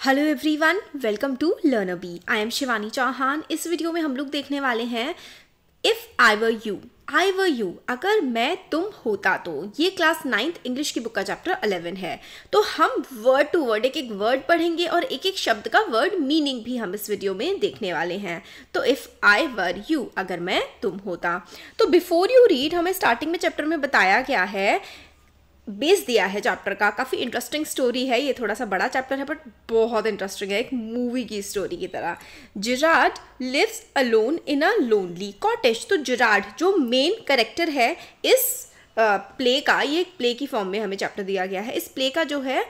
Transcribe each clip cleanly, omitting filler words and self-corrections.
Hello everyone, welcome to learner bee. I am Shivani Chauhan. इस video में हम लोग देखने वाले हैं इफ़ आई वर यू, अगर मैं तुम होता तो। ये क्लास 9th इंग्लिश की बुक का चैप्टर 11 है। तो हम वर्ड टू वर्ड एक एक वर्ड पढ़ेंगे और एक एक शब्द का वर्ड मीनिंग भी हम इस वीडियो में देखने वाले हैं। तो इफ़ आई वर यू, अगर मैं तुम होता। तो बिफोर यू रीड, हमें स्टार्टिंग में चैप्टर में बताया गया है, बेस दिया है चैप्टर का। काफ़ी इंटरेस्टिंग स्टोरी है। ये थोड़ा सा बड़ा चैप्टर है बट बहुत इंटरेस्टिंग है, एक मूवी की स्टोरी की तरह। Gerard lives alone in a lonely cottage. तो जिराड जो मेन कैरेक्टर है इस प्ले का, ये एक प्ले की फॉर्म में हमें चैप्टर दिया गया है। इस प्ले का जो है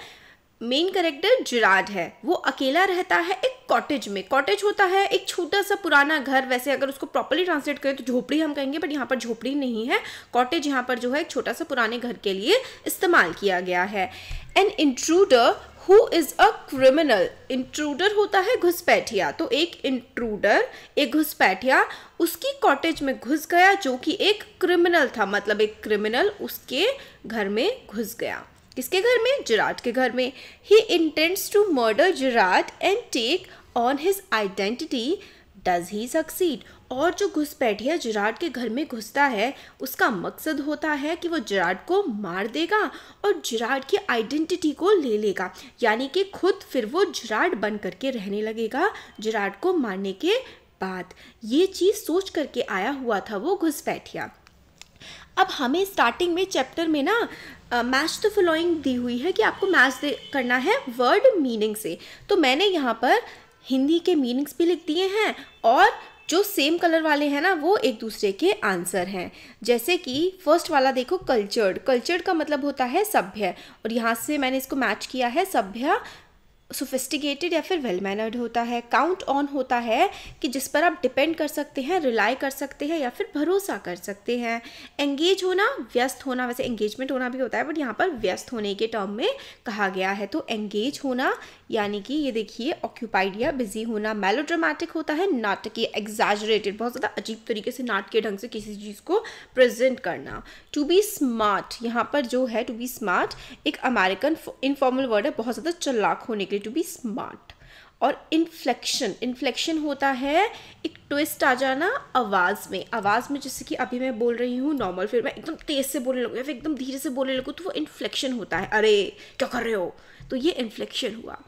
मेन कैरेक्टर जिराड है, वो अकेला रहता है एक कॉटेज में। कॉटेज होता है एक छोटा सा पुराना घर। वैसे अगर उसको प्रॉपर्ली ट्रांसलेट करें तो झोपड़ी हम कहेंगे, बट यहाँ पर झोपड़ी नहीं है। कॉटेज यहाँ पर जो है एक छोटा सा पुराने घर के लिए इस्तेमाल किया गया है। An intruder who is a criminal. Intruder होता है घुसपैठिया। तो एक इंट्रूडर, एक घुसपैठिया उसकी कॉटेज में घुस गया जो कि एक क्रिमिनल था। मतलब एक क्रिमिनल उसके घर में घुस गया। किसके घर में? जिराड के घर में। He intends to murder Gerard and take on his identity. Does he succeed? और जो घुसपैठिया जिराड के घर में घुसता है, उसका मकसद होता है कि वो जिराड को मार देगा और जिराड की आइडेंटिटी को ले लेगा। यानी कि खुद फिर वो जिराड बन करके रहने लगेगा जिराड को मारने के बाद। ये चीज़ सोच करके आया हुआ था वो घुसपैठिया। अब हमें स्टार्टिंग में चैप्टर में ना मैच द फॉलोइंग दी हुई है कि आपको मैच करना है वर्ड मीनिंग से। तो मैंने यहाँ पर हिंदी के मीनिंग्स भी लिख दिए हैं और जो सेम कलर वाले हैं ना, वो एक दूसरे के आंसर हैं। जैसे कि फर्स्ट वाला देखो, कल्चर्ड। कल्चर्ड का मतलब होता है सभ्य, और यहाँ से मैंने इसको मैच किया है सभ्य। सोफिस्टिकेटेड या फिर वेल मैनर्ड होता है। काउंट ऑन होता है कि जिस पर आप डिपेंड कर सकते हैं, रिलाई कर सकते हैं या फिर भरोसा कर सकते हैं। एंगेज होना, व्यस्त होना। वैसे एंगेजमेंट होना भी होता है बट यहाँ पर व्यस्त होने के टर्म में कहा गया है। तो एंगेज होना यानी कि ये देखिए ऑक्यूपाइड या बिजी होना। मेलोड्रामेटिक होता है नाटकीय, एग्जैजरेटेड, बहुत ज़्यादा अजीब तरीके से नाटकीय ढंग से किसी चीज़ को प्रेजेंट करना। टू बी स्मार्ट, यहाँ पर जो है टू बी स्मार्ट एक अमेरिकन इनफॉर्मल वर्ड है, बहुत ज़्यादा चालाक होने के लिए, टू बी स्मार्ट। और इन्फ्लेक्शन, इन्फ्लेक्शन होता है एक ट्विस्ट आ जाना आवाज़ में। आवाज़ में जैसे कि अभी मैं बोल रही हूँ नॉर्मल, फिर मैं एकदम तेज़ से बोलने लगूँ या फिर एकदम धीरे से बोलने लगूँ, तो वो इन्फ्लेक्शन होता है। अरे क्या कर रहे हो, तो ये इन्फ्लेक्शन हुआ।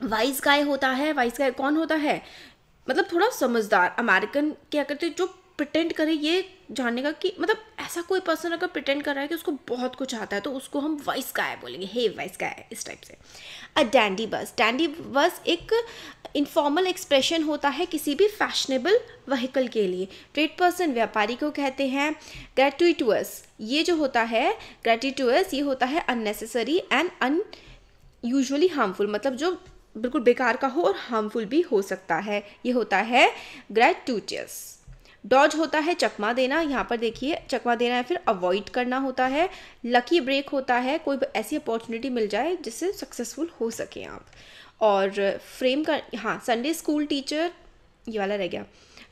वाइज गाय होता है। वाइज गाय कौन होता है? मतलब थोड़ा समझदार। अमेरिकन क्या करते हैं, जो प्रिटेंड करे ये जानने का कि मतलब ऐसा कोई पर्सन अगर प्रिटेंड कर रहा है कि उसको बहुत कुछ आता है तो उसको हम वाइस गाय बोलेंगे, हे वाइस गाय, इस टाइप से। अ डैंडी बस। डैंडी बस एक इनफॉर्मल एक्सप्रेशन होता है किसी भी फैशनेबल व्हीकल के लिए। ट्रेड पर्सन व्यापारी को कहते हैं। ग्रेट्यूटस, ये जो होता है ग्रेट्यूटस, ये होता है अननेसेसरी एंड अनयूजुअली हार्मफुल, मतलब जो बिल्कुल बेकार का हो और हार्मफुल भी हो सकता है, ये होता है ग्रेट्यूटस। डॉज होता है चकमा देना। यहाँ पर देखिए चकमा देना है, फिर अवॉइड करना होता है। लकी ब्रेक होता है कोई ऐसी अपॉर्चुनिटी मिल जाए जिससे सक्सेसफुल हो सके आप। और फ्रेम का, हाँ, संडे स्कूल टीचर, ये वाला रह गया।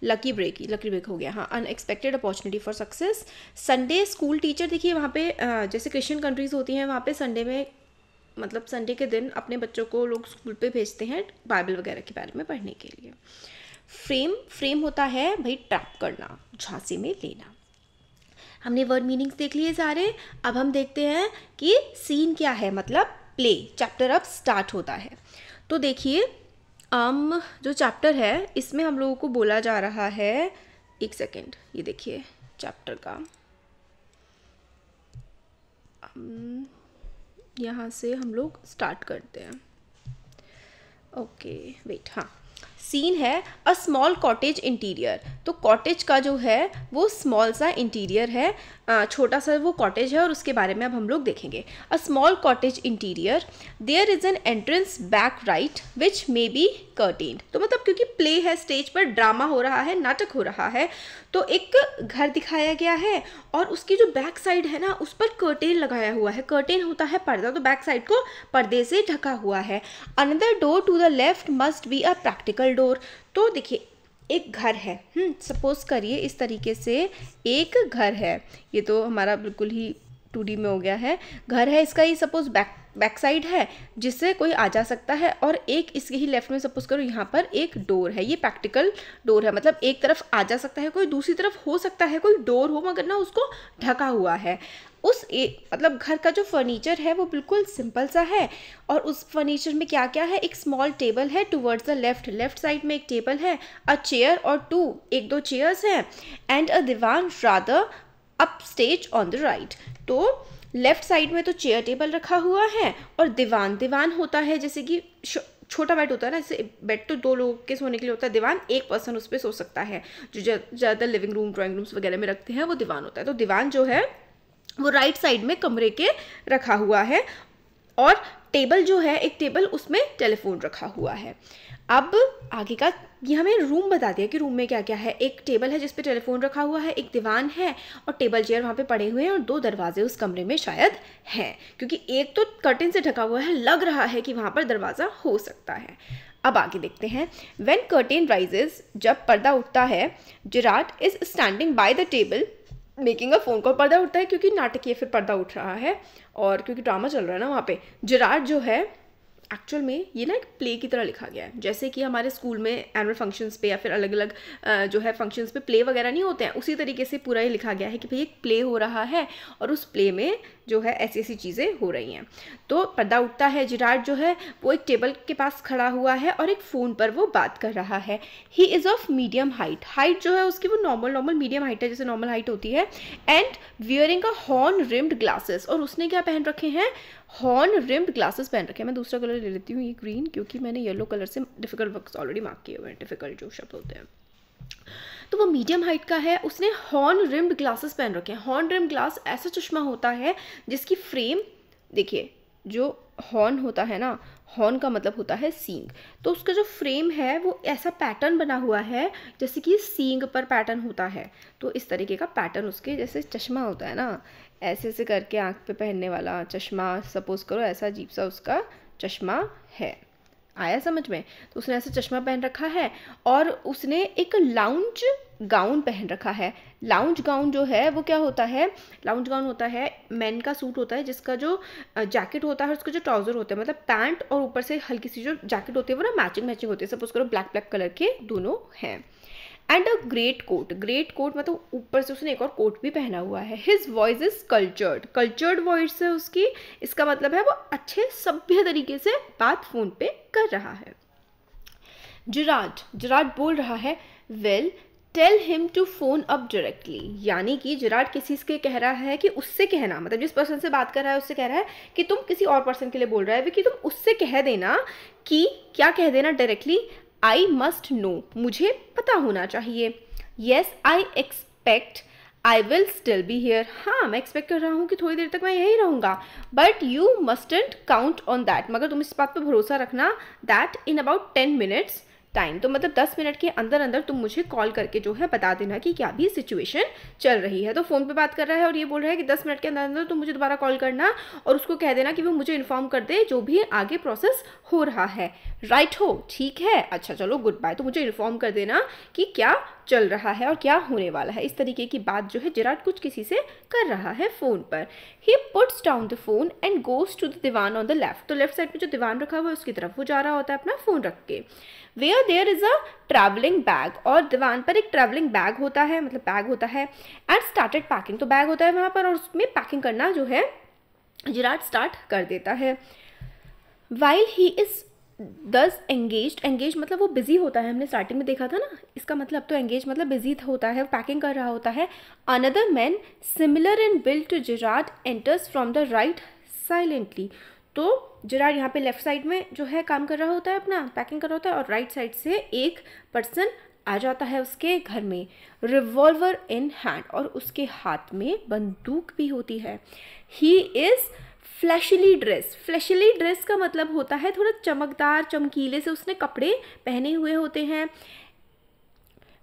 लकी ब्रेक हो गया, हाँ, unexpected opportunity for success. Sunday school teacher, देखिए वहाँ पे जैसे क्रिश्चियन कंट्रीज़ होती हैं, वहाँ पे संडे में, मतलब संडे के दिन अपने बच्चों को लोग स्कूल पे भेजते हैं बाइबल वगैरह के बारे में पढ़ने के लिए। फ्रेम होता है भाई ट्रैप करना, झांसे में लेना। हमने वर्ड मीनिंग्स देख लिए सारे। अब हम देखते हैं कि सीन क्या है, मतलब प्ले। चैप्टर अब स्टार्ट होता है। तो देखिए जो चैप्टर है इसमें हम लोगों को बोला जा रहा है, एक सेकेंड, ये देखिए चैप्टर का, यहाँ से हम लोग स्टार्ट करते हैं। ओके वेट, हाँ, सीन है अ स्मॉल कॉटेज इंटीरियर। तो कॉटेज का जो है वो स्मॉल सा इंटीरियर है, छोटा सा वो कॉटेज है और उसके बारे में अब हम लोग देखेंगे। A small cottage interior, there is an entrance back right which may be curtained. तो मतलब क्योंकि प्ले है, स्टेज पर ड्रामा हो रहा है, नाटक हो रहा है, तो एक घर दिखाया गया है और उसकी जो बैक साइड है ना, उस पर कर्टेन लगाया हुआ है। कर्टेन होता है पर्दा, तो बैक साइड को पर्दे से ढका हुआ है। Another door to the left must be a practical door. तो देखिए एक घर है, सपोज करिए इस तरीके से एक घर है, ये तो हमारा बिल्कुल ही 2D में हो गया है। घर है इसका, ये सपोज बैक बैक साइड है जिससे कोई आ जा सकता है, और एक इसके ही लेफ्ट में सपोज करो यहाँ पर एक डोर है, ये प्रैक्टिकल डोर है, मतलब एक तरफ आ जा सकता है कोई, दूसरी तरफ हो सकता है कोई डोर हो मगर ना उसको ढका हुआ है। मतलब घर का जो फर्नीचर है वो बिल्कुल सिंपल सा है, और उस फर्नीचर में क्या क्या है, एक स्मॉल टेबल है टुवर्ड्स द लेफ्ट साइड में एक टेबल है, अ चेयर और एक दो चेयर्स हैं, and a divan rather upstage on the right. तो लेफ्ट साइड में तो चेयर टेबल रखा हुआ है, और दीवान होता है जैसे कि छोटा बेड होता है ना, जैसे बेड तो 2 लोगों के सोने के लिए होता है, दीवान एक पर्सन उस पर सो सकता है, जो ज़्यादा लिविंग रूम ड्राइंग रूम्स वगैरह में रखते हैं वो दीवान होता है। तो दीवान जो है वो राइट साइड में कमरे के रखा हुआ है, और टेबल जो है एक टेबल उसमें टेलीफोन रखा हुआ है। अब आगे का ये हमें रूम बता दिया कि रूम में क्या क्या है। एक टेबल है जिस पे टेलीफोन रखा हुआ है, एक दीवान है और टेबल चेयर वहाँ पे पड़े हुए हैं, और 2 दरवाजे उस कमरे में शायद हैं, क्योंकि एक तो कर्टेन से ढका हुआ है, लग रहा है कि वहाँ पर दरवाज़ा हो सकता है। अब आगे देखते हैं। व्हेन कर्टेन राइजेस, जब पर्दा उठता है, Gerard is standing by the table making a phone call. पर्दा उठता है क्योंकि नाटकीय फिर पर्दा उठ रहा है, और क्योंकि ड्रामा चल रहा है ना वहाँ पे। जेरार्ड जो है एक्चुअल में ये ना एक प्ले की तरह लिखा गया है, जैसे कि हमारे स्कूल में एनुअल फंक्शंस पे या फिर अलग अलग जो है फंक्शंस पे प्ले वगैरह नहीं होते हैं, उसी तरीके से पूरा ये लिखा गया है कि भाई एक प्ले हो रहा है और उस प्ले में जो है ऐसी ऐसी चीज़ें हो रही हैं। तो पर्दा उठता है, जेरार्ड जो है वो एक टेबल के पास खड़ा हुआ है और एक फ़ोन पर वो बात कर रहा है। He is of medium height जो है उसकी वो नॉर्मल मीडियम हाइट है, जैसे नॉर्मल हाइट होती है, and wearing a horn rimmed glasses, और उसने क्या पहन रखे हैं, हॉर्न रिम्ड ग्लासेस पहन रखे हैं। मैं दूसरा कलर ले लेती हूँ, ये ग्रीन, क्योंकि मैंने येलो कलर से डिफिकल्ट वर्क्स ऑलरेडी मार्क किए हुए हैं, डिफिकल्ट जो शब्द होते हैं। तो वो मीडियम हाइट का है, उसने हॉर्न रिम्ड ग्लासेस पहन रखे हैं। हॉर्न रिम्ड ग्लास ऐसा चश्मा होता है जिसकी फ्रेम, देखिए जो हॉर्न होता है ना, हॉर्न का मतलब होता है सींग, तो उसका जो फ्रेम है वो ऐसा पैटर्न बना हुआ है जैसे कि सींग पर पैटर्न होता है, तो इस तरीके का पैटर्न उसके जैसे चश्मा होता है ना, ऐसे ऐसे करके आँख पे पहनने वाला चश्मा, सपोज करो ऐसा अजीब सा उसका चश्मा है। आया समझ में? तो उसने ऐसा चश्मा पहन रखा है, और उसने एक लाउंज गाउन पहन रखा है। लाउंज गाउन जो है वो क्या होता है, लाउंज गाउन होता है मेन का सूट होता है जिसका जो जैकेट होता है, उसका जो ट्राउजर होता है, मतलब पैंट और ऊपर से हल्की सी जो जैकेट होती है वो ना मैचिंग होती है, सपोज करो ब्लैक कलर के दोनों हैं। एंड अ ग्रेट कोट मतलब ऊपर से उसने एक और कोट भी पहना हुआ है। His voice is cultured voice है उसकी, इसका मतलब है वो अच्छे सभ्य तरीके से बात फोन पे कर रहा है। जेरार्ड बोल रहा है, well tell him to phone up directly, यानी कि जेरार्ड किसी से कह रहा है कि उससे कहना, मतलब जिस पर्सन से बात कर रहा है उससे कह रहा है कि तुम किसी और पर्सन के लिए बोल रहा है कि तुम उससे कह देना कि क्या कह देना डायरेक्टली, आई मस्ट नो, मुझे पता होना चाहिए। Yes I expect I will still be here, हाँ मैं एक्सपेक्ट कर रहा हूँ कि थोड़ी देर तक मैं यही रहूँगा। But you mustn't count on that, मगर तुम इस बात पर भरोसा रखना, that in about 10 minutes time, तो मतलब 10 मिनट के अंदर तुम मुझे कॉल करके जो है बता देना कि क्या भी सिचुएशन चल रही है। तो फ़ोन पे बात कर रहा है और ये बोल रहा है कि 10 मिनट के अंदर तुम मुझे दोबारा कॉल करना और उसको कह देना कि वो मुझे इन्फॉर्म कर दे जो भी आगे प्रोसेस हो रहा है। राइट हो, ठीक है, अच्छा चलो गुड बाय, तो मुझे इन्फॉर्म कर देना कि क्या चल रहा है और क्या होने वाला है। इस तरीके की बात जो है जेरार्ड कुछ किसी से कर रहा है फ़ोन पर। He puts down the phone and goes to the divan on the left, तो लेफ्ट साइड में जो दीवान रखा हुआ है उसकी तरफ वो जा रहा होता है अपना फ़ोन रख के। Where there is a travelling bag, और दीवान पर एक ट्रैवलिंग बैग होता है, मतलब बैग होता है। एंड स्टार्टेड पैकिंग, तो बैग होता है वहाँ पर और उसमें पैकिंग करना जो है जेरार्ड स्टार्ट कर देता है। वाइल ही इज़ दस एंगेज मतलब वो बिजी होता है, हमने स्टार्टिंग में देखा था ना, इसका मतलब तो एंगेज मतलब बिजी होता है, पैकिंग कर रहा होता है। Another man similar in build to Gerard enters from the right silently, तो जेरार्ड यहाँ पे लेफ्ट साइड में जो है काम कर रहा होता है, अपना पैकिंग कर रहा होता है, और राइट साइड से एक पर्सन आ जाता है उसके घर में, रिवॉल्वर इन हैंड, और उसके हाथ में बंदूक भी होती है। ही इज़ फ्लैशिली ड्रेस का मतलब होता है थोड़ा चमकदार चमकीले से उसने कपड़े पहने हुए होते हैं।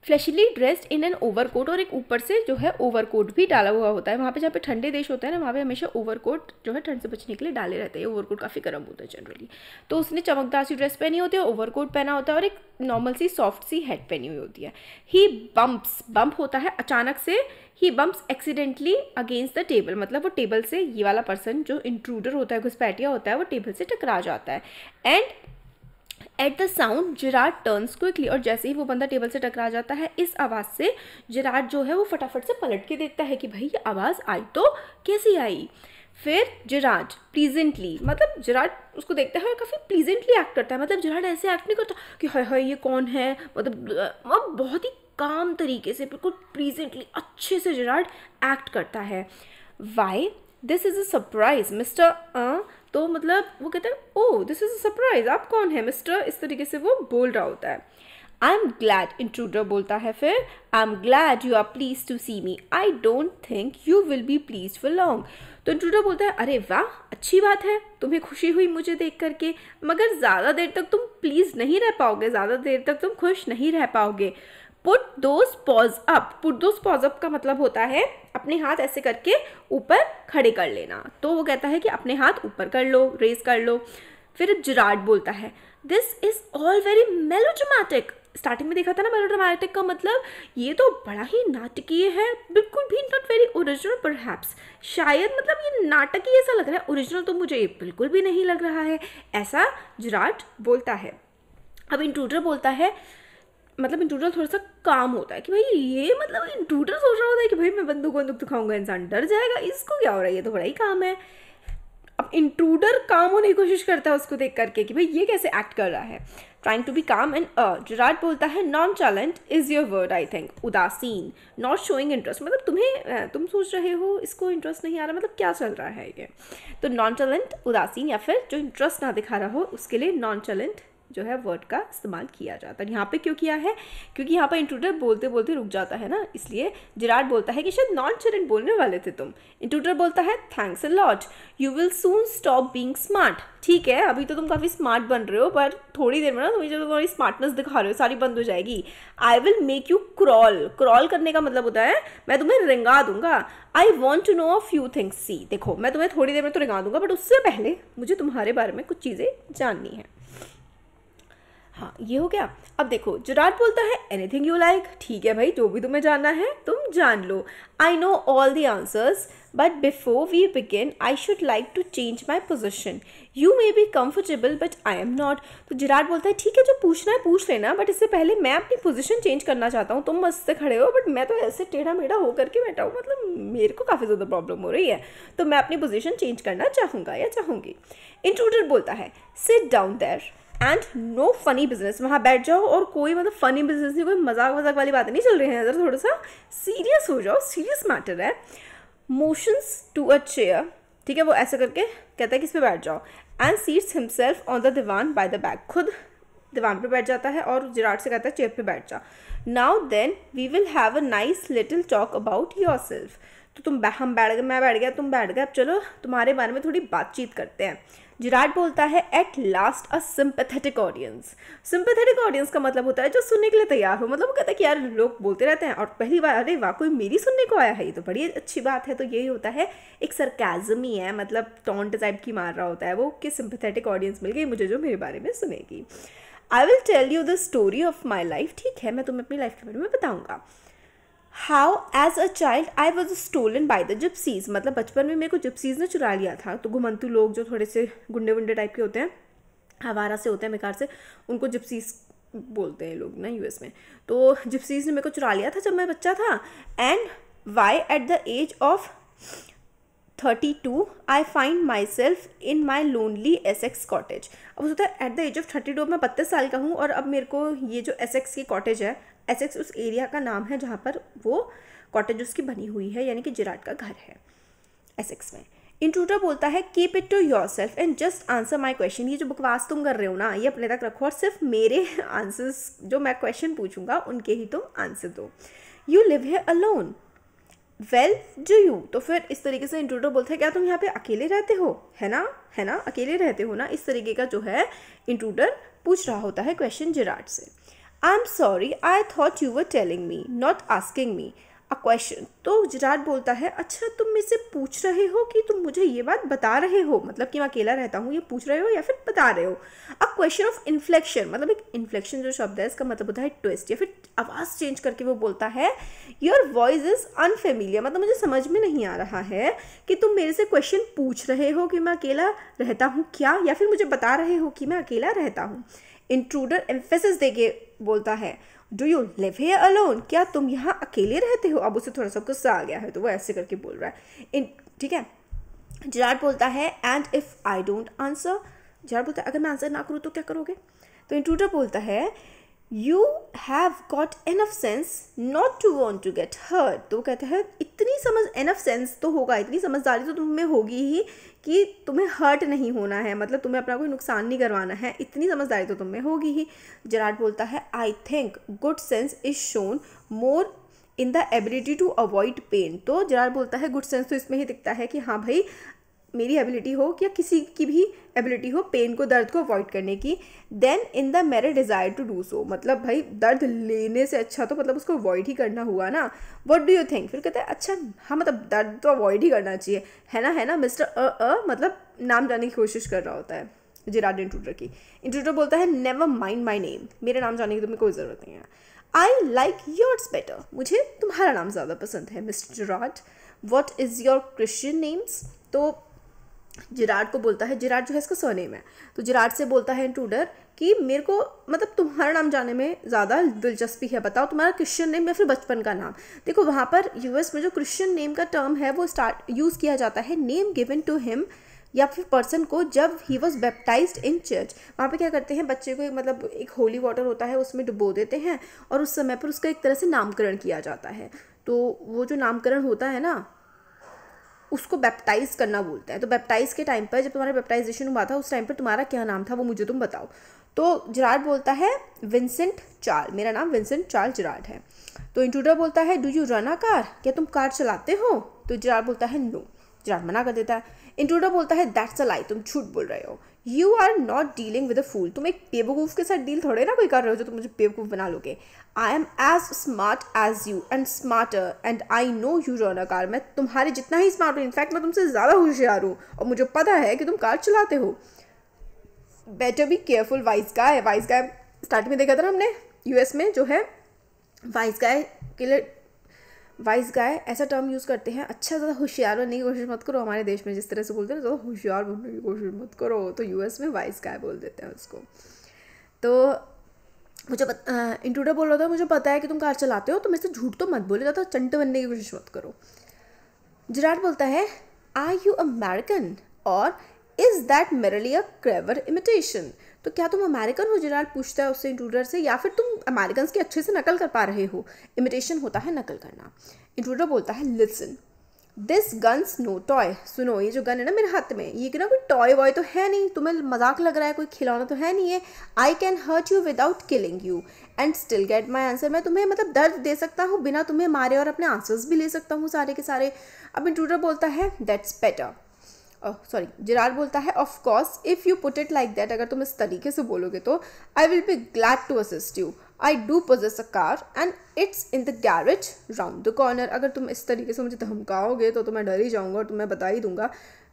फ्लैशिली ड्रेस्ड इन एन ओवरकोट, और एक ऊपर से जो है ओवरकोट भी डाला हुआ होता है। वहाँ पे जहाँ पे ठंडे देश होता है ना, वहाँ पे हमेशा ओवरकोट जो है ठंड से बचने के लिए डाले रहते हैं। ओवरकोट काफ़ी गर्म होता है जनरली। तो उसने चमकदार सी ड्रेस पहनी होती है, ओवरकोट पहना होता है और एक नॉर्मल सी सॉफ्ट सी हेड पहनी हुई होती है। ही बम्प्स, बम्प होता है अचानक से, he bumps accidentally against the table, मतलब वो टेबल से, ये वाला पर्सन जो इंट्रूडर होता है, घुसपैठिया होता है, वो टेबल से टकरा जाता है। And at the sound Gerard turns quickly, और जैसे ही वो बंदा टेबल से टकरा जाता है, इस आवाज़ से जिराड जो है वो फटाफट से पलट के देखता है कि भाई ये आवाज़ आई तो कैसी आई। फिर जिराड प्लीजेंटली, मतलब जिराड उसको देखता है और काफ़ी प्लीजेंटली एक्ट करता है। मतलब जिराड ऐसे एक्ट नहीं करता कि हाय हाय ये कौन है, मतलब बहुत ही काम तरीके से, बिल्कुल प्लीजेंटली अच्छे से जिराड एक्ट करता है। Why this is a surprise mister, तो मतलब वो कहते हैं oh this is a surprise, आप कौन है मिस्टर, इस तरीके से वो बोल रहा होता है। आई एम ग्लैड, इंट्रूडर बोलता है फिर, I am glad you are please to see me, I don't think you will be please for long. तो इंट्रूडर बोलता है अरे वाह अच्छी बात है, तुम्हें खुशी हुई मुझे देख करके, मगर ज़्यादा देर तक तुम प्लीज़ नहीं रह पाओगे, ज़्यादा देर तक तुम खुश नहीं रह पाओगे। Put those pause up, put those pause up का मतलब होता है अपने हाथ ऐसे करके ऊपर खड़े कर लेना। तो वो कहता है कि अपने हाथ ऊपर कर लो, रेज कर लो। फिर जिराड बोलता है this is all very melodramatic, starting में देखा था ना मेलोड्रामेटिक का मतलब ये तो बड़ा ही नाटकीय है, बिल्कुल भी नॉट वेरी ओरिजिनल परहैप्स, शायद मतलब ये नाटक ही ऐसा लग रहा है, ओरिजिनल तो मुझे बिल्कुल भी नहीं लग रहा है, ऐसा जिराड बोलता है। अब इंट्रूडर बोलता है, मतलब इंट्रूडर थोड़ा सा काम होता है कि भाई ये मतलब इंट्रूडर सोच रहा होता है कि भाई मैं बंदूक दिखाऊंगा इंसान डर जाएगा, इसको क्या हो रहा है, ये तो बड़ा ही काम है। अब इंट्रूडर काम होने की कोशिश करता है उसको देख करके कि भाई ये कैसे एक्ट कर रहा है। Trying to be calm and Gerard बोलता है nonchalant is your word I think, उदासीन, नॉट शोइंग इंटरेस्ट, मतलब तुम्हें तुम सोच रहे हो इसको इंटरेस्ट नहीं आ रहा, मतलब क्या चल रहा है ये। तो नॉन चैलेंट उदासीन, या फिर जो इंटरेस्ट ना दिखा रहा हो उसके लिए नॉन चैलेंट जो है वर्ड का इस्तेमाल किया जाता है। यहाँ पे क्यों किया है, क्योंकि यहाँ पर इंट्रूडर बोलते बोलते रुक जाता है ना, इसलिए जिराड बोलता है कि शायद नॉन चैलेंट बोलने वाले थे तुम। इंट्रूडर बोलता है thanks a lot, you will soon stop being smart, ठीक है अभी तो तुम काफ़ी स्मार्ट बन रहे हो, पर थोड़ी देर में ना तुम्हें जो तुम्हारी स्मार्टनेस दिखा रहे हो सारी बंद हो जाएगी। I will make you crawl, crawl करने का मतलब होता है मैं तुम्हें रेंगा दूंगा। I want to know a few things, see देखो मैं तुम्हें थोड़ी देर में तो रेंगा दूंगा, बट उससे पहले मुझे तुम्हारे बारे में कुछ चीज़ें जाननी है। हाँ ये हो गया। अब देखो जिराड बोलता है एनीथिंग यू लाइक, ठीक है भाई जो भी तुम्हें जानना है तुम जान लो। I know all the answers but before we begin I should like to change my position, you may be comfortable but I am not. तो जिराड बोलता है ठीक है जो पूछना है पूछ लेना, बट इससे पहले मैं अपनी पोजीशन चेंज करना चाहता हूँ। तुम मस्त से खड़े हो बट मैं तो ऐसे टेढ़ा मेढ़ा होकर के बैठा हूँ, मतलब मेरे को काफ़ी ज़्यादा प्रॉब्लम हो रही है, तो मैं अपनी पोजीशन चेंज करना चाहूँगा या चाहूँगी। इंट्रूडर बोलता है sit down there and no funny business, वहाँ बैठ जाओ और कोई मतलब फनी बिजनेस नहीं, कोई मजाक वजाक वाली बातें नहीं चल रही हैं, ज़रा थोड़ा सा सीरियस हो जाओ, सीरियस मैटर है। मोशंस टू अ चेयर, ठीक है वो ऐसे करके कहता है कि इस पे बैठ जाओ, and seats himself on the divan by the back, खुद दीवान पे बैठ जाता है और जिराड से कहता है चेयर पे बैठ जा। Now then we will have a nice little talk about yourself, तो तुम हम बैठ गए, मैं बैठ गया, तुम बैठ गए, अब चलो तुम्हारे बारे में थोड़ी बातचीत करते हैं। जिराड बोलता है at last a sympathetic audience, sympathetic audience का मतलब होता है जो सुनने के लिए तैयार हो, मतलब वो कहता है कि यार लोग बोलते रहते हैं और पहली बार अरे वाह कोई मेरी सुनने को आया है, ये तो बड़ी अच्छी बात है। तो यही होता है एक सरकाज़म ही है, मतलब टॉन्ट टाइप की मार रहा होता है वो कि सिंपैथेटिक ऑडियंस मिल गई मुझे जो मेरे बारे में सुनेगी। I will tell you the story of my life, ठीक है मैं तुम्हें अपनी लाइफ के बारे में बताऊँगा। How as a child I was stolen by the gypsies, मतलब बचपन में मेरे को जिप्सीज ने चुरा लिया था। तो घुमंतु लोग जो थोड़े से गुंडे वुंडे टाइप के होते हैं, आवारा से होते हैं बेकार से, उनको जिप्सीज बोलते हैं लोग ना यूएस में। तो जिप्सीज ने मेरे को चुरा लिया था जब मैं बच्चा था। And why at the age of 32 I find myself in my lonely Essex cottage. अब होता है एट द एज ऑफ 32 मैं 32 साल का हूँ और अब मेरे को ये जो एसेक्स की कॉटेज है, एसेक्स उस एरिया का नाम है जहाँ पर वो कॉटेज उसकी बनी हुई है, यानी कि जिराड का घर है एसेक्स में। इंट्रूडर बोलता है keep it to yourself and just answer my question, ये जो बकवास तुम कर रहे हो ना ये अपने तक रखो और सिर्फ मेरे आंसर्स जो मैं क्वेश्चन पूछूंगा उनके ही तुम आंसर दो। You live here alone, well do you, तो फिर इस तरीके से इंट्रूडर बोलता है क्या तुम यहाँ पे अकेले रहते हो, है ना अकेले रहते हो ना, इस तरीके का जो है इंट्रूडर पूछ रहा होता है क्वेश्चन जिराड से। I am sorry, I thought you were telling me, not asking me a question. तो जिराट बोलता है, अच्छा तुम मुझसे पूछ रहे हो कि तुम मुझे ये बात बता रहे हो, मतलब कि मैं अकेला रहता हूँ, ये पूछ रहे हो या फिर बता रहे हो। अ क्वेश्चन ऑफ इन्फ्लेक्शन, मतलब एक इन्फ्लेक्शन जो शब्द है इसका मतलब होता है ट्विस्ट, या फिर आवाज़ चेंज करके वो बोलता है, योर वॉइस इज़ अनफेमिलियर, मतलब मुझे समझ में नहीं आ रहा है कि तुम मेरे से क्वेश्चन पूछ रहे हो कि मैं अकेला रहता हूँ क्या, या फिर मुझे बता रहे हो कि मैं अकेला रहता हूँ। इंट्रूडर एम्फेसिस देके बोलता है, do you live here alone, क्या तुम यहाँ अकेले रहते हो। अब उसे थोड़ा सा गुस्सा आ गया है तो वो ऐसे करके बोल रहा है। ठीक है, जिराट बोलता है, and if I don't answer, Gerard बोलता है अगर मैं आंसर ना करूँ तो क्या करोगे। तो इंट्रूडर बोलता है, you have got enough sense not to want to get hurt. तो कहते हैं इतनी समझ, इनफ सेंस तो होगा, इतनी समझदारी तो तुम्हें होगी ही कि तुम्हें हर्ट नहीं होना है, मतलब तुम्हें अपना कोई नुकसान नहीं करवाना है, इतनी समझदारी तो तुम्हें होगी ही। जिराट बोलता है, I think good sense is shown more in the ability to avoid pain. तो जिराट बोलता है गुड सेंस तो इसमें ही दिखता है कि हाँ भाई मेरी एबिलिटी हो या किसी की भी एबिलिटी हो पेन को, दर्द को अवॉइड करने की, देन इन द मेरे डिज़ायर टू डू सो, मतलब भाई दर्द लेने से अच्छा तो मतलब उसको अवॉइड ही करना हुआ ना। व्हाट डू यू थिंक, फिर कहते हैं अच्छा हाँ मतलब दर्द तो अवॉइड ही करना चाहिए, है ना मिस्टर मतलब नाम जानने की कोशिश कर रहा होता है जिराट इंट्रूडर की। इंट्रूडर बोलता है, नेवर माइंड माई नेम, मेरे नाम जानने की तुम्हें कोई ज़रूरत नहीं है। आई लाइक योर्स बेटर, मुझे तुम्हारा नाम ज़्यादा पसंद है mister Gerard. What is your Christian names. तो जिराट को बोलता है, जिराट जो है इसका सरनेम है, तो जिराट से बोलता है इंट्रूडर कि मेरे को मतलब तुम्हारा नाम जानने में ज़्यादा दिलचस्पी है, बताओ तुम्हारा क्रिश्चियन नेम या फिर बचपन का नाम। देखो वहाँ पर यूएस में जो क्रिश्चियन नेम का टर्म है वो यूज़ किया जाता है नेम गिवन टू हिम या फिर पर्सन को जब he was baptised in church. वहाँ पे क्या करते हैं बच्चे को मतलब एक होली वाटर होता है उसमें डुबो देते हैं और उस समय पर उसका एक तरह से नामकरण किया जाता है। तो वो जो नामकरण होता है ना उसको बैप्टाइज करना बोलते हैं। तो बैप्टाइज के टाइम पर जब तुम्हारा बैप्टाइजेशन हुआ था उस टाइम पर तुम्हारा क्या नाम था वो मुझे तुम बताओ। तो जिराट बोलता है विंसेंट चार्ल, मेरा नाम विंसेंट चार्ल जिराट है। तो इंट्रूडर बोलता है, do you run a car, क्या तुम कार चलाते हो। तो जिराट बोलता है नो, जिराट मना कर देता है। इंट्रूडर बोलता है, दैट्स अ लाई, तुम झूठ बोल रहे हो। You are not dealing with a fool, तुम एक बेवकूफ़ के साथ डील थोड़े ना कोई कर रहे हो जो तुम मुझे बेवकूफ़ बना लोगे। I am as smart as you and smarter and I know you run a car, मैं तुम्हारे जितना ही स्मार्ट हूँ, इनफैक्ट मैं तुमसे ज़्यादा होशियार हूँ और मुझे पता है कि तुम कार चलाते हो। Better be careful vice guy. Vice guy starting में देखा था ना हमने यूएस में जो है वाइस गाय के लिए वाइस गाय ऐसा टर्म यूज़ करते हैं, अच्छा ज़्यादा होशियार बनने की कोशिश मत करो। हमारे देश में जिस तरह से बोलते हैं ज़्यादा होशियार बनने की कोशिश मत करो, तो यूएस में वाइस गाय बोल देते हैं उसको। तो मुझे इंट्रूडर बोल रहा था, मुझे पता है कि तुम कार चलाते हो तो मेरे से झूठ तो मत बोले, ज़्यादा चंटे बनने की कोशिश मत करो। जिराट बोलता है, आर यू अमेरिकन और is that merely a clever imitation. तो क्या तुम अमेरिकन हो, जिराट पूछता है उससे इंट्रूडर से, या फिर तुम अमेरिकन की अच्छे से नकल कर पा रहे हो। इमिटेशन होता है नकल करना। इंट्रूडर बोलता है, listen this gun's no toy, सुनो ये जो गन है ना मेरे हाथ में ये ना कोई टॉय वॉय तो है नहीं, तुम्हें मजाक लग रहा है, कोई खिलौना तो है नहीं है। I can hurt you without killing you and still get my answer, मैं तुम्हें मतलब दर्द दे सकता हूँ बिना तुम्हें मारे और अपने आंसर्स भी ले सकता हूँ सारे के सारे। अब इंट्रूडर बोलता है, दैट्स बेटर, सॉरी जिराट बोलता है, of course if you put it like that, अगर तुम इस तरीके से बोलोगे तो I will be glad to assist you. I do possess a car and it's in the garage round the corner. अगर तुम इस तरीके से मुझे धमकाओगे तो मैं डर ही जाऊँगा और तुम्हें बता ही दूंगा।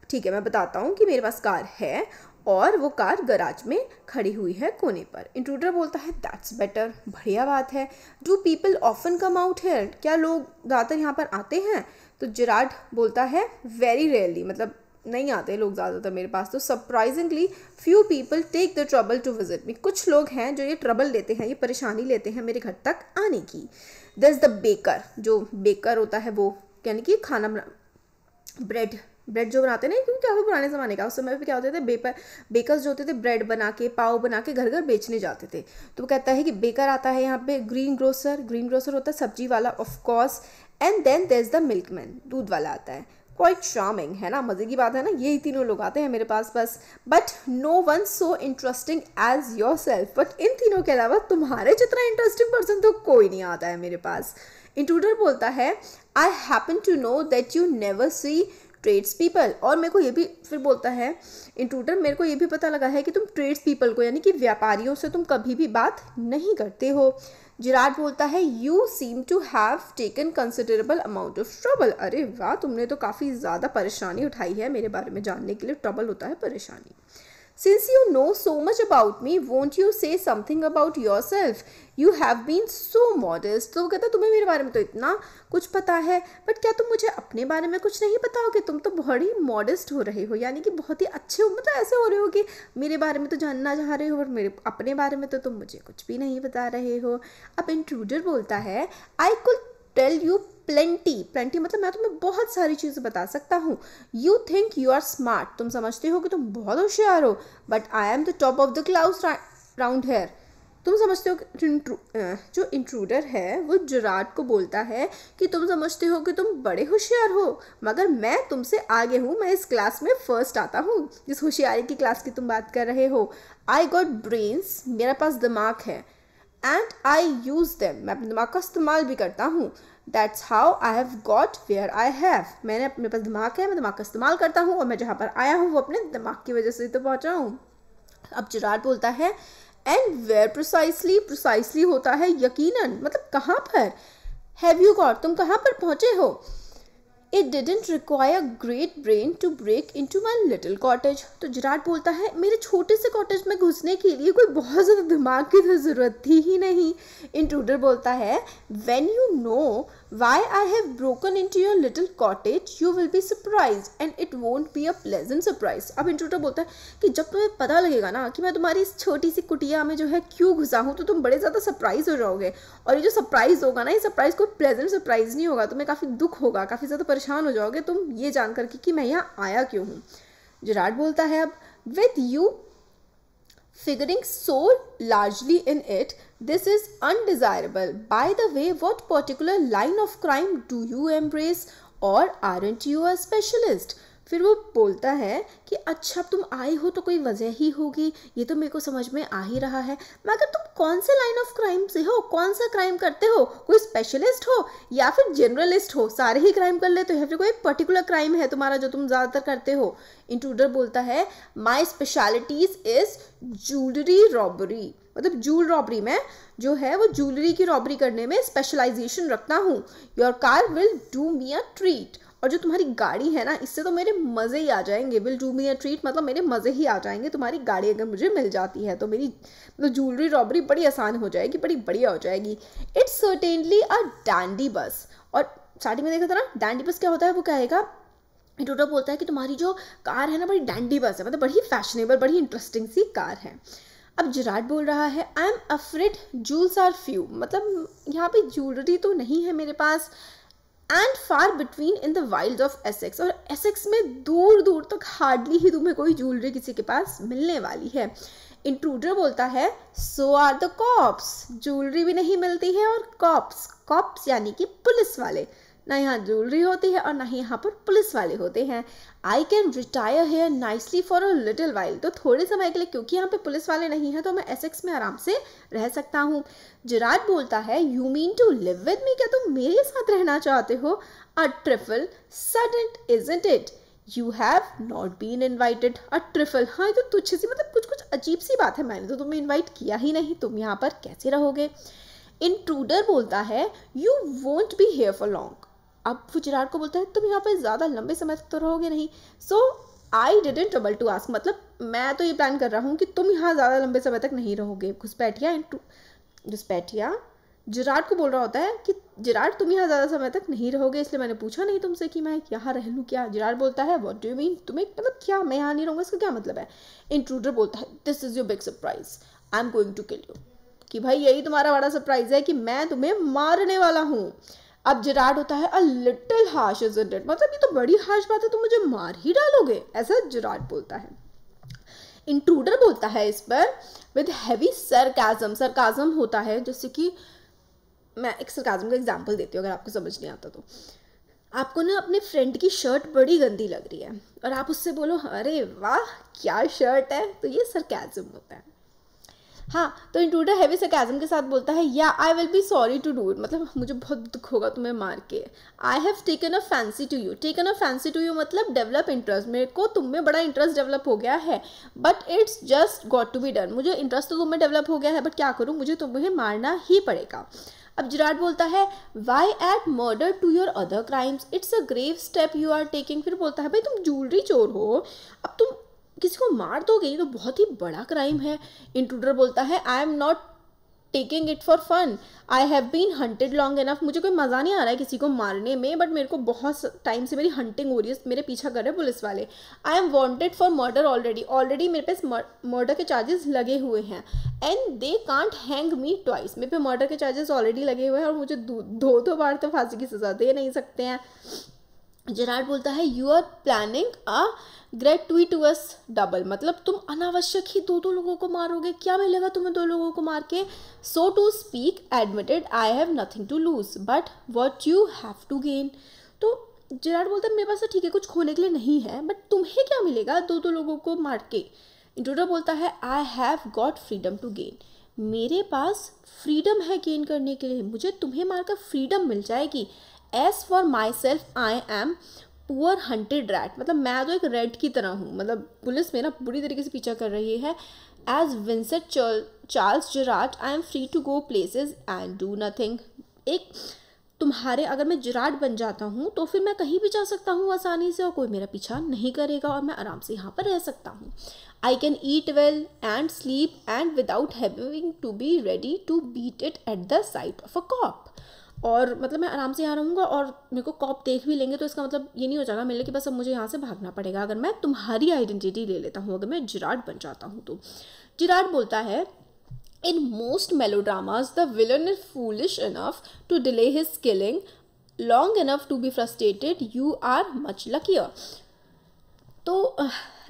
ठीक है, मैं बताता हूँ कि मेरे पास कार है और वो कार गराज में खड़ी हुई है कोने पर। इंट्रूडर बोलता है, दैट्स बेटर, बढ़िया बात है। Do people often come out here, क्या लोग ज़्यादातर यहाँ पर आते हैं। तो जिराट बोलता है, वेरी रेयरली, मतलब नहीं आते लोग ज़्यादातर मेरे पास। तो surprisingly few people take the trouble to visit me, कुछ लोग हैं जो ये ट्रबल लेते हैं, ये परेशानी लेते हैं मेरे घर तक आने की। दिस द बेकर, जो बेकर होता है वो यानी कि खाना ब्रेड जो बनाते हैं ना, क्योंकि काफ़ी पुराने ज़माने का, उस समय पे क्या होते थे बेकर्स जो होते थे ब्रेड बना के पाव बना के घर घर बेचने जाते थे। तो वो कहता है कि बेकर आता है यहाँ पे। ग्रीन ग्रोसर होता है सब्जी वाला of course, and then there is the milkman, दूध वाला आता है। क्वाइट चार्मिंग है ना, मज़े की बात है ना, यही तीनों लोग आते हैं मेरे पास बस। But no one so interesting as yourself, but इन तीनों के अलावा तुम्हारे जितना इंटरेस्टिंग पर्सन तो कोई नहीं आता है मेरे पास। इंट्रूडर बोलता है, I happen to know that you never see tradespeople, और मेरे को ये भी फिर बोलता है इंट्रूडर, मेरे को ये भी पता लगा है कि तुम ट्रेड्स पीपल को यानी कि व्यापारियों से तुम कभी भी बात नहीं करते हो। जिराड बोलता है you seem to have taken considerable amount of trouble. अरे वाह, तुमने तो काफ़ी ज़्यादा परेशानी उठाई है मेरे बारे में जानने के लिए। ट्रबल होता है परेशानी। Since you know so much about me, won't you say something about yourself? You have been so modest. तो वो कहता तुम्हें मेरे बारे में तो इतना कुछ पता है, बट क्या तुम मुझे अपने बारे में कुछ नहीं बताओगे? तुम तो बड़ी मॉडेस्ट हो रहे हो, यानी कि बहुत ही अच्छे हो, मतलब ऐसे हो रहे हो कि मेरे बारे में तो जानना चाह रहे हो और मेरे अपने बारे में तो तुम मुझे कुछ भी नहीं बता रहे हो। अब इंट्रूडर बोलता है I could tell you plenty मतलब मैं तुम्हें बहुत सारी चीज़ें बता सकता हूँ। You think you are smart, तुम समझते हो कि तुम बहुत होशियार हो, but I am the top of the clouds round here. तुम समझते हो कि जो इंट्रूडर है वो जिराड को बोलता है कि तुम समझते हो कि तुम बड़े होशियार हो, मगर मैं तुमसे आगे हूँ, मैं इस क्लास में फर्स्ट आता हूँ, जिस होशियारी की क्लास की तुम बात कर रहे हो। आई गॉट ब्रेन्स, मेरे पास दिमाग है, एंड आई यूज़ देम, मैं अपने दिमाग का इस्तेमाल भी करता हूँ। That's how I have got where I have, मैंने अपने पास दिमाग है, मैं दिमाग का इस्तेमाल करता हूँ, और मैं जहाँ पर आया हूँ वो अपने दिमाग की वजह से तो पहुँचा हूँ। अब जिराड बोलता है एंड वेयर प्रिसाइसली होता है यकीनन, मतलब कहाँ पर। हैव यू गॉट, तुम कहाँ पर पहुँचे हो। It didn't require great brain to break into my little cottage. तो जिराड बोलता है मेरे छोटे से कॉटेज में घुसने के लिए कोई बहुत ज़्यादा दिमाग की तो ज़रूरत थी ही नहीं। इंट्रूडर बोलता है when you know why I have broken into your little cottage you will be surprise and it won't be a pleasant surprise. अब इंट्रूडर बोलता है कि जब तुम्हें पता लगेगा ना कि मैं तुम्हारी इस छोटी सी कुटिया में जो है क्यों घुसा हूँ, तो तुम बड़े ज़्यादा सरप्राइज हो जाओगे, और ये जो सरप्राइज होगा ना, ये सरप्राइज कोई प्लेजेंट सरप्राइज नहीं होगा, तुम्हें काफ़ी दुख होगा, काफ़ी ज़्यादा परेशान हो जाओगे तुम ये जान करके कि मैं यहाँ आया क्यों हूँ। जिराड बोलता है अब with you figuring so largely in it, this is undesirable. By the way, what particular line of crime do you embrace, or aren't you a specialist? फिर वो बोलता है कि अच्छा तुम आए हो तो कोई वजह ही होगी, ये तो मेरे को समझ में आ ही रहा है, मगर तुम कौन से लाइन ऑफ क्राइम से हो, कौन सा क्राइम करते हो, कोई स्पेशलिस्ट हो या फिर जनरलिस्ट हो, सारे ही क्राइम कर लेते हो, या फिर कोई पर्टिकुलर क्राइम है तुम्हारा जो तुम ज़्यादातर करते हो। इंट्रूडर बोलता है माई स्पेशलिटीज इज ज्वेलरी रॉबरी, मतलब जूल रॉबरी में जो है वो ज्वेलरी की रॉबरी करने में स्पेशलाइजेशन रखता हूँ। Your car will do me a treat, और जो तुम्हारी गाड़ी है ना इससे तो मेरे मज़े ही आ जाएंगे। Will do me a treat मतलब मेरे मज़े ही आ जाएंगे, तुम्हारी गाड़ी अगर मुझे मिल जाती है तो मेरी मतलब ज्वेलरी रॉबरी बड़ी आसान हो जाएगी, बड़ी बढ़िया हो जाएगी। इट्स सर्टेनली अ डैंडी बस, और स्टार्टिंग में देखा था ना डैंडी बस क्या होता है, वो कहेगा इंट्रूडर बोलता है कि तुम्हारी जो कार है ना बड़ी डैंडी बस है, मतलब बड़ी फैशनेबल बड़ी इंटरेस्टिंग सी कार है। अब जिराड बोल रहा है I am afraid jewels are few, मतलब यहाँ पे ज्वेलरी तो नहीं है मेरे पास, and far between in the wild of Essex, और एसेक्स में दूर दूर तक हार्डली ही तुम्हें कोई ज्वेलरी किसी के पास मिलने वाली है। इंट्रूडर बोलता है सो आर द कॉप्स, ज्वेलरी भी नहीं मिलती है, और कॉप्स यानी कि पुलिस वाले, ना यहाँ ज्वेलरी होती है और ना ही यहाँ पर पुलिस वाले होते हैं। I can retire here nicely for a little while, तो थोड़े समय के लिए, क्योंकि यहाँ पे पुलिस वाले नहीं हैं तो मैं एसेक्स में आराम से रह सकता हूँ। जिराड बोलता है you mean to live with me, क्या तुम मेरे साथ रहना चाहते हो। A trifle sudden isn't it, you have not been invited. A trifle, हाँ ये तो तुच्छ सी मतलब कुछ अजीब सी बात है, मैंने तो तुम्हें इन्वाइट किया ही नहीं, तुम यहाँ पर कैसे रहोगे। इंट्रूडर बोलता है you won't be here for long, अब वो जिराड को बोलता है तुम यहाँ पे ज़्यादा लंबे समय तक तो रहोगे नहीं। So I didn't trouble to ask, मतलब मैं तो ये प्लान कर रहा हूँ कि तुम यहाँ ज़्यादा लंबे समय तक नहीं रहोगे। घुसपैठिया जिराड को बोल रहा होता है कि जिराड तुम यहाँ ज़्यादा समय तक नहीं रहोगे, इसलिए मैंने पूछा नहीं तुमसे कि मैं यहाँ रह लूँ क्या। जिराड बोलता है व्हाट डू यू मीन, तुम्हें मतलब क्या मैं यहाँ नहीं रहूँगा, इसका क्या मतलब है। इंट्रूडर बोलता है this is your big surprise, I am going to kill you, कि भाई यही तुम्हारा बड़ा सरप्राइज है कि मैं तुम्हें मारने वाला हूँ। अब जिराड होता है a little harsh isn't it, मतलब ये तो बड़ी हार्श बात है, तुम मुझे मार ही डालोगे, ऐसा जिराड बोलता है। इंट्रूडर बोलता है इस पर विद हैवी सरकाज़म, सरकाज़म होता है जैसे कि मैं एक सरकाज़म का एग्जांपल देती हूँ अगर आपको समझ नहीं आता तो। आपको ना अपने फ्रेंड की शर्ट बड़ी गंदी लग रही है और आप उससे बोलो अरे वाह क्या शर्ट है, तो ये सरकाज़म होता है। हाँ, तो इंट्रूडर हैवी सरकाज़म के साथ बोलता है या I will be sorry to do it, मतलब मुझे बहुत दुख होगा तुम्हें मार के। I have taken a fancy to you, taken a fancy to you मतलब डेवलप इंटरेस्ट, मेरे को तुम में बड़ा इंटरेस्ट डेवलप हो गया है, but it's just got to be done, मुझे इंटरेस्ट तो तुम में डेवलप हो गया है बट क्या करूँ, मुझे तुम्हें मारना ही पड़ेगा। अब जिराड बोलता है why add murder to your other crimes, it's a grave step you are taking. फिर बोलता है भाई तुम ज्वेलरी चोर हो, अब तुम किसी को मार दोगे, ये तो बहुत ही बड़ा क्राइम है। इंट्रूडर बोलता है I am not taking it for fun, I have been hunted long enough, मुझे कोई मज़ा नहीं आ रहा है किसी को मारने में, बट मेरे को बहुत टाइम से मेरी हंटिंग हो रही है, मेरे पीछा कर रहे हैं पुलिस वाले। I am wanted for murder already, already मेरे पास मर्डर के चार्जेस लगे हुए हैं, and they can't hang me twice, मेरे पे मर्डर के चार्जेस ऑलरेडी लगे हुए हैं और मुझे दो बार तो फांसी की सज़ा दे नहीं सकते हैं। जेरार्ड बोलता है you are planning a gratuitous double, मतलब तुम अनावश्यक ही दो लोगों को मारोगे, क्या मिलेगा तुम्हें दो लोगों को मार के। So to speak admitted I have nothing to lose but what you have to gain, तो जेरार्ड बोलता है मेरे पास तो ठीक है कुछ खोने के लिए नहीं है, बट तुम्हें क्या मिलेगा दो लोगों को मार के। इंट्रूडर बोलता है I have got freedom to gain, मेरे पास फ्रीडम है गेन करने के लिए, मुझे तुम्हें मारकर फ्रीडम मिल जाएगी। As for myself I am poor hunted rat, मतलब मैं तो एक रैट की तरह हूँ, मतलब पुलिस मेरा बुरी तरीके से पीछा कर रही है। As Vincent Charles Gerard I am free to go places and do nothing, एक तुम्हारे अगर मैं जेरार्ड बन जाता हूँ तो फिर मैं कहीं भी जा सकता हूँ आसानी से और कोई मेरा पीछा नहीं करेगा और मैं आराम से यहाँ पर रह सकता हूँ। I can eat well and sleep and without having to be ready to beat it at the sight of a cop, और मतलब मैं आराम से यहाँ रहूँगा और मेरे को कॉप देख भी लेंगे तो इसका मतलब ये नहीं हो जाएगा मेरे लिए कि बस अब मुझे यहाँ से भागना पड़ेगा अगर मैं तुम्हारी आइडेंटिटी ले लेता हूँ, अगर मैं जेरार्ड बन जाता हूँ तो। जेरार्ड बोलता है in most melodramas the villain is foolish enough to delay his killing long enough to be frustrated, you are much luckier. तो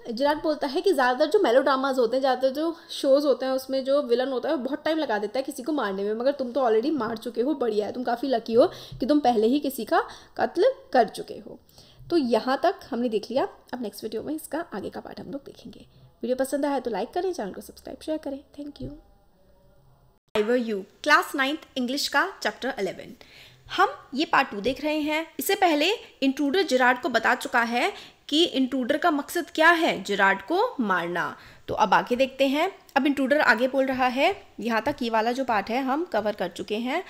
जेरार्ड बोलता है कि ज़्यादातर जो मेलोड्रामाज होते हैं, ज़्यादातर जो शोज़ होते हैं उसमें जो विलन होता है वो बहुत टाइम लगा देता है किसी को मारने में, मगर तुम तो ऑलरेडी मार चुके हो, बढ़िया है, तुम काफ़ी लकी हो कि तुम पहले ही किसी का कत्ल कर चुके हो। तो यहाँ तक हमने देख लिया, अब नेक्स्ट वीडियो में इसका आगे का पार्ट हम लोग देखेंगे। वीडियो पसंद आया तो लाइक करें, चैनल को सब्सक्राइब शेयर करें, thank you. I were you class 9th English का चैप्टर 11, हम ये पार्ट 2 देख रहे हैं। इससे पहले इंट्रूडर जेरार्ड को बता चुका है कि इंट्रूडर का मकसद क्या है, जेरार्ड को मारना। तो अब आगे देखते हैं, अब इंट्रूडर आगे बोल रहा है। यहाँ तक ये वाला जो पार्ट है हम कवर कर चुके हैं,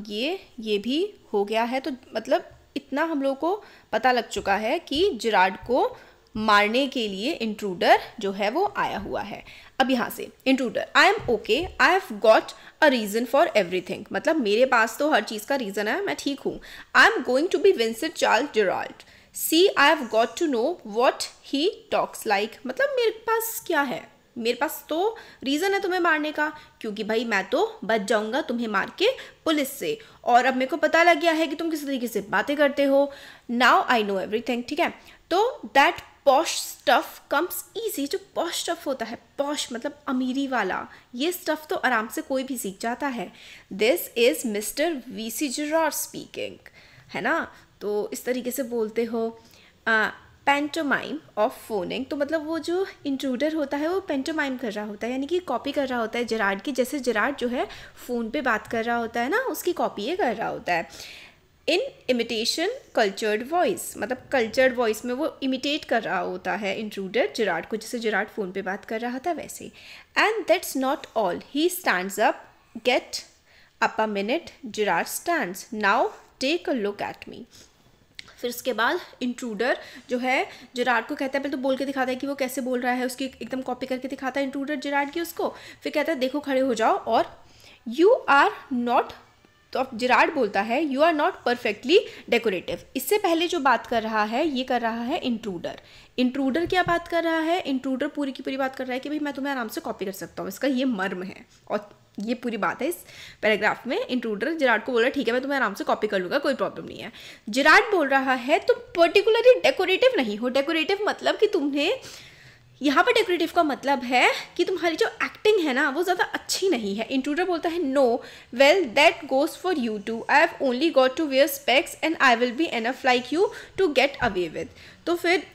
ये भी हो गया है, तो मतलब इतना हम लोग को पता लग चुका है कि जेरार्ड को मारने के लिए इंट्रूडर जो है वो आया हुआ है। अब यहाँ से intruder I am okay, I have got a reason for everything, मतलब मेरे पास तो हर चीज़ का रीज़न है, मैं ठीक हूँ। I am going to be Vincent Charles Gerard, see I have got to know what he talks like, मतलब मेरे पास क्या है, मेरे पास तो रीज़न है तुम्हें मारने का, क्योंकि भाई मैं तो बच जाऊंगा तुम्हें मार के पुलिस से, और अब मेरे को पता लग गया है कि तुम किस तरीके से बातें करते हो। नाउ आई नो एवरीथिंग, ठीक है। तो that posh stuff comes easy, जो पॉश स्टफ होता है, पॉश मतलब अमीरी वाला, ये स्टफ तो आराम से कोई भी सीख जाता है। This is mister VC Gerard speaking, है ना। तो इस तरीके से बोलते हो। पेंटोमाइम ऑफ फोनिंग, तो मतलब वो जो इंट्रूडर होता है वो पेंटोमाइम कर रहा होता है, यानी कि कॉपी कर रहा होता है जेरार्ड की, जैसे जेरार्ड जो है फ़ोन पे बात कर रहा होता है ना, उसकी कॉपी ये कर रहा होता है। इन इमिटेशन कल्चर्ड वॉइस, मतलब कल्चर्ड वॉइस में वो इमिटेट कर रहा होता है इंट्रूडर जेरार्ड को, जैसे जेरार्ड फ़ोन पे बात कर रहा था वैसे। And that's not all, he stands up, get up a minute, Gerard stands, now take a look at me. फिर उसके बाद इंट्रूडर जो है जेरार्ड को कहता है, पहले तो बोल के दिखाता है कि वो कैसे बोल रहा है, उसकी एकदम कॉपी करके दिखाता है इंट्रूडर जेरार्ड की उसको। फिर कहता है देखो खड़े हो जाओ, और यू आर नॉट, तो अब जेरार्ड बोलता है you are not perfectly decorative. इससे पहले जो बात कर रहा है ये कर रहा है इंट्रूडर। इंट्रूडर क्या बात कर रहा है, इंट्रूडर पूरी की पूरी बात कर रहा है कि भाई मैं तुम्हें आराम से कॉपी कर सकता हूँ, इसका ये मर्म है और ये पूरी बात है इस पैराग्राफ में। इंट्रूडर जेरार्ड को बोल रहा है ठीक है मैं तुम्हें आराम से कॉपी कर लूँगा, कोई प्रॉब्लम नहीं है। जेरार्ड बोल रहा है तुम पर्टिकुलरली डेकोरेटिव नहीं हो। डेकोरेटिव मतलब कि तुम्हें, यहाँ पर डेकोरेटिव का मतलब है कि तुम्हारी जो एक्टिंग है ना वो ज़्यादा अच्छी नहीं है। इंट्रूडर बोलता है no, well that goes for you too, I have only got to wear specs and I will be enough like you to get away with. तो फिर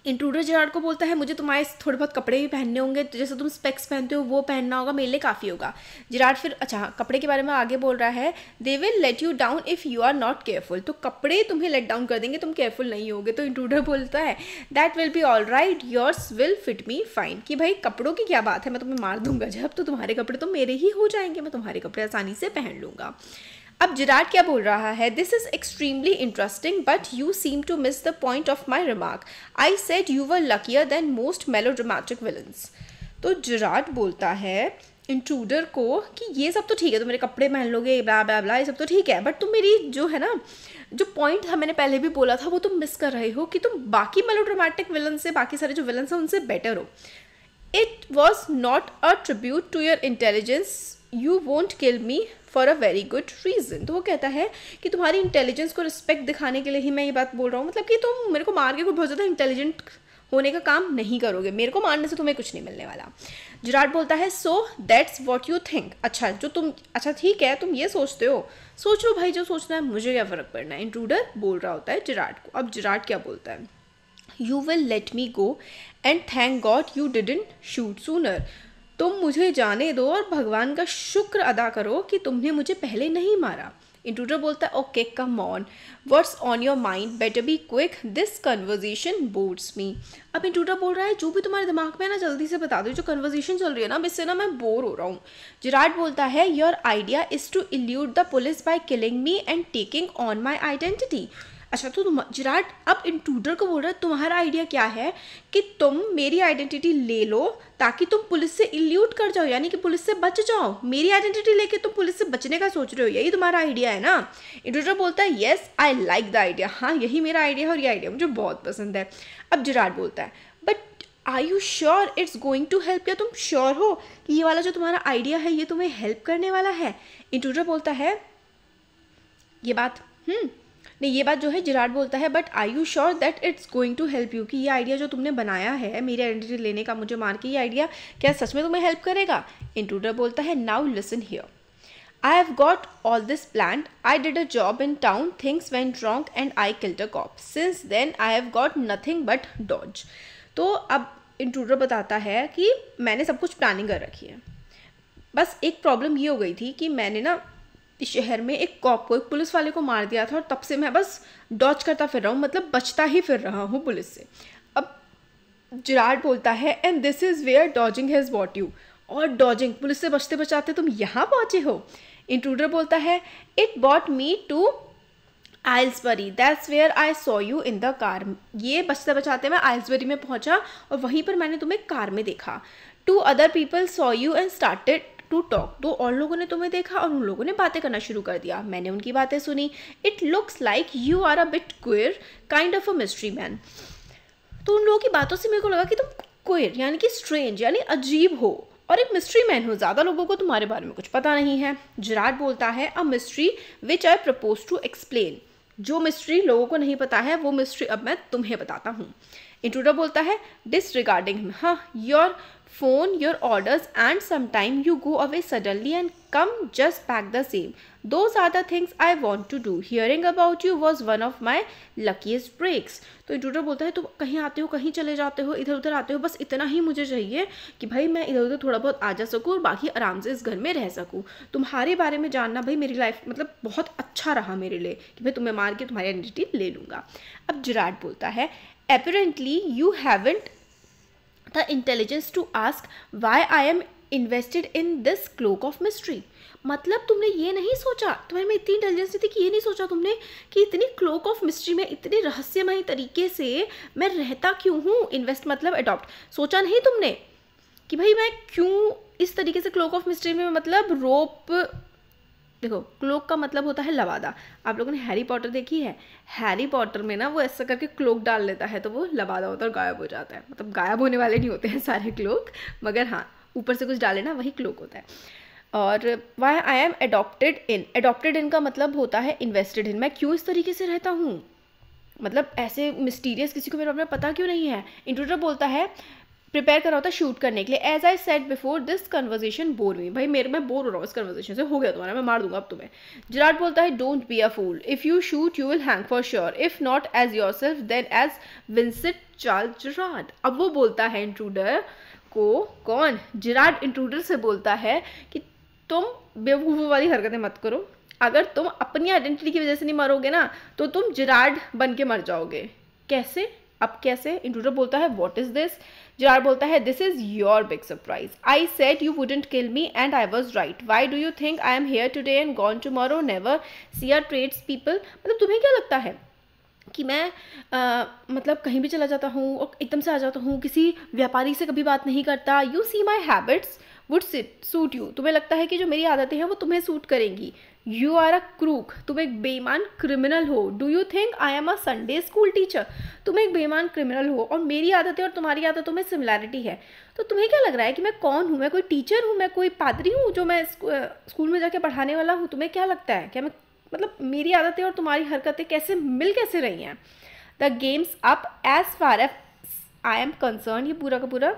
इंट्रूडर जिराड को बोलता है मुझे तुम्हारे थोड़े बहुत कपड़े भी पहनने होंगे, तो जैसे तुम स्पेक्स पहनते हो वो पहनना होगा, मेरे लिए काफ़ी होगा। जिराड फिर अच्छा कपड़े के बारे में आगे बोल रहा है, they will let you down if you are not careful, तो कपड़े तुम्हें लेट डाउन कर देंगे, तुम केयरफुल नहीं होगे। तो इंट्रूडर बोलता है that will be all right, yours will fit me fine, कि भाई कपड़ों की क्या बात है, मैं तुम्हें मार दूंगा जब, तो तुम्हारे कपड़े तो मेरे ही हो जाएंगे, मैं तुम्हारे कपड़े आसानी से पहन लूँगा। अब जिराड क्या बोल रहा है, this is extremely interesting but you seem to miss the point of my remark, I said you were luckier than most melodramatic villains. तो जिराड बोलता है इंट्रूडर को कि ये सब तो ठीक है, तुम मेरे कपड़े पहन लोगे ब्ला ब्ला ब्ला, ये सब तो ठीक है, बट तुम मेरी जो है ना जो पॉइंट था मैंने पहले भी बोला था वो तुम मिस कर रहे हो, कि तुम बाकी मेलोड्रामेटिक विलन से, बाकी सारे जो विलन्स हैं उनसे बेटर हो। It was not a tribute to your intelligence, you won't kill me for a very good reason. तो वो कहता है कि तुम्हारी इंटेलिजेंस को रिस्पेक्ट दिखाने के लिए ही मैं ये बात बोल रहा हूँ, मतलब कि तुम मेरे को मार के कोई बहुत ज़्यादा इंटेलिजेंट होने का काम नहीं करोगे, मेरे को मारने से तुम्हें कुछ नहीं मिलने वाला। जिराड बोलता है so that's what you think, अच्छा ठीक है तुम ये सोचते हो, सोच लो भाई जो सोचना है, मुझे क्या फ़र्क पड़ना है, इंट्रूडर बोल रहा होता है जिराड को। अब जिराड क्या बोलता है, you will let me go and thank God you didn't shoot sooner, तुम मुझे जाने दो और भगवान का शुक्र अदा करो कि तुमने मुझे पहले नहीं मारा। इंट्रूडर बोलता है okay come on, what's on your mind, better be quick, this conversation bores me. अब इंट्रूडर बोल रहा है जो भी तुम्हारे दिमाग में है ना जल्दी से बता दो, जो कन्वर्जेशन चल रही है ना इससे ना मैं बोर हो रहा हूँ। जिराड बोलता है your idea is to elude the police by killing me and taking on my identity. अच्छा तो जिराड अब इंट्रूडर को बोल रहा है तुम्हारा आइडिया क्या है कि तुम मेरी आइडेंटिटी ले लो ताकि तुम पुलिस से इल्यूट कर जाओ, यानी कि पुलिस से बच जाओ, मेरी आइडेंटिटी लेके तुम पुलिस से बचने का सोच रहे हो, यही तुम्हारा आइडिया है ना। इंट्रूडर बोलता है yes I like the idea, हाँ यही मेरा आइडिया है और ये आइडिया मुझे बहुत पसंद है। अब जिराड बोलता है but are you sure it's going to help, या तुम श्योर हो कि ये वाला जो तुम्हारा आइडिया है ये तुम्हें हेल्प करने वाला है। इंट्रूडर बोलता है ये बात नहीं, ये बात जो है जिराड बोलता है but I you sure that it's going to help you, कि ये आइडिया जो तुमने बनाया है मेरी आइडेंटिटी लेने का, मुझे मार के, ये आइडिया क्या सच में तुम्हें हेल्प करेगा। इंट्रूडर बोलता है now listen here, I have got all this planned, I did a job in town, things went wrong and I killed a cop, since then I have got nothing but dodge. तो अब intruder बताता है कि मैंने सब कुछ planning कर रखी है, बस एक प्रॉब्लम ये हो गई थी कि मैंने ना इस शहर में एक कॉप को, एक पुलिस वाले को मार दिया था और तब से मैं बस डॉज करता फिर रहा हूँ, मतलब बचता ही फिर रहा हूँ पुलिस से। अब जिराड बोलता है and this is where dodging has bought you, और डॉजिंग पुलिस से बचते बचाते तुम यहाँ पहुँचे हो। इंट्रूडर बोलता है it bought me to Aylesbury, that's where I saw you in the car, ये बचते बचाते मैं आइल्सबरी में पहुँचा और वहीं पर मैंने तुम्हें कार में देखा। Two other people saw you and started to talk, दो और लोगों ने तुम्हें देखा और उन लोगों ने बातें करना शुरू कर दिया, मैंने उनकी बातें सुनी। It looks like you are a bit queer kind of a mystery man, तो उन लोगों की बातों से मेरे को लगा कि तुम क्वेयर यानी कि स्ट्रेंज यानी अजीब हो और एक मिस्ट्री मैन हो, ज़्यादा लोगों को तुम्हारे बारे में कुछ पता नहीं है। जिराड बोलता है a mystery which I propose to explain, जो मिस्ट्री लोगों को नहीं पता है वो मिस्ट्री अब मैं तुम्हें बताता हूँ। इंट्रूडर बोलता है डिसरिगार्डिंग, हाँ your phone, your orders and sometime you go away suddenly and come just back the same. Those are the things I want to do. Hearing about you was one of my luckiest breaks. तो intruder बोलता है तुम कहीं आते हो, कहीं चले जाते हो, इधर उधर आते हो, बस इतना ही मुझे चाहिए कि भाई मैं इधर उधर थोड़ा बहुत आ जा सकूँ और बाकी आराम से इस घर में रह सकूँ। तुम्हारे बारे में जानना भाई मेरी लाइफ मतलब बहुत अच्छा रहा मेरे लिए कि भाई तुम्हें मार के तुम्हारी आइडेंटिटी ले लूँगा। अब जिराड बोलता है apparently you haven't the intelligence to ask why I am invested in this cloak of mystery, मतलब तुमने ये नहीं सोचा, तुम्हारे में इतनी इंटेलिजेंस थी कि ये नहीं सोचा तुमने कि इतनी क्लोक ऑफ मिस्ट्री में इतने रहस्यमय तरीके से मैं रहता क्यों हूँ। इन्वेस्ट मतलब अडॉप्ट, सोचा नहीं तुमने कि भाई मैं क्यों इस तरीके से क्लोक ऑफ मिस्ट्री में, मतलब रोप, देखो क्लोक का मतलब होता है लबादा। आप लोगों ने हैरी पॉटर देखी है, हैरी पॉटर में ना वो ऐसा करके क्लोक डाल लेता है तो वो लबादा होता है और गायब हो जाता है, मतलब गायब होने वाले नहीं होते हैं सारे क्लोक, मगर हाँ ऊपर से कुछ डाले ना वही क्लोक होता है। और why I am adopted in का मतलब होता है इन्वेस्टेड इन, मैं क्यों इस तरीके से रहता हूँ, मतलब ऐसे मिस्टीरियस किसी को मेरे बारे में पता क्यों नहीं है। इंट्रूडर बोलता है प्रिपेयर करा होता शूट करने के लिए। As I said before this conversation bore me, भाई मैं बोर हो रहा हूँ इस कन्वर्सेशन से, हो गया तुम्हारा, मैं मार दूंगा अब तुम्हें। जिराड बोलता है don't be a fool, if you shoot you will hang for sure, if not as yourself then as Vincent Charles Gerard. अब वो बोलता है इंट्रूडर को, कौन, जिराड इंट्रूडर से बोलता है कि तुम बेवकूफ़ी वाली हरकतें मत करो, अगर तुम अपनी आइडेंटिटी की वजह से नहीं मरोगे ना तो तुम जिराड बन के मर जाओगे। कैसे, अब कैसे? इंट्रूडर बोलता है व्हाट इज दिस? जिराड बोलता है this is your big surprise, I said you wouldn't kill me and I was right, why do you think I am here today and gone tomorrow, never see our tradespeople. मतलब तुम्हें क्या लगता है कि मैं मतलब कहीं भी चला जाता हूँ और एकदम से आ जाता हूँ, किसी व्यापारी से कभी बात नहीं करता, you see my habits would suit you, तुम्हें लगता है कि जो मेरी आदतें हैं वो तुम्हें सूट करेंगी, यू आर अ क्रूक, तुम एक बेईमान क्रिमिनल हो, do you think I am a Sunday school teacher, तुम एक बेईमान क्रिमिनल हो और मेरी आदतें और तुम्हारी आदतों में सिमिलैरिटी है, तो तुम्हें क्या लग रहा है कि मैं कौन हूँ, मैं कोई टीचर हूँ, मैं कोई पादरी हूँ जो मैं स्कूल में जाके पढ़ाने वाला हूँ, तुम्हें क्या लगता है क्या मैं, मतलब मेरी आदतें और तुम्हारी हरकतें कैसे रही हैं। The game's up as far as I am concerned, ये पूरा का पूरा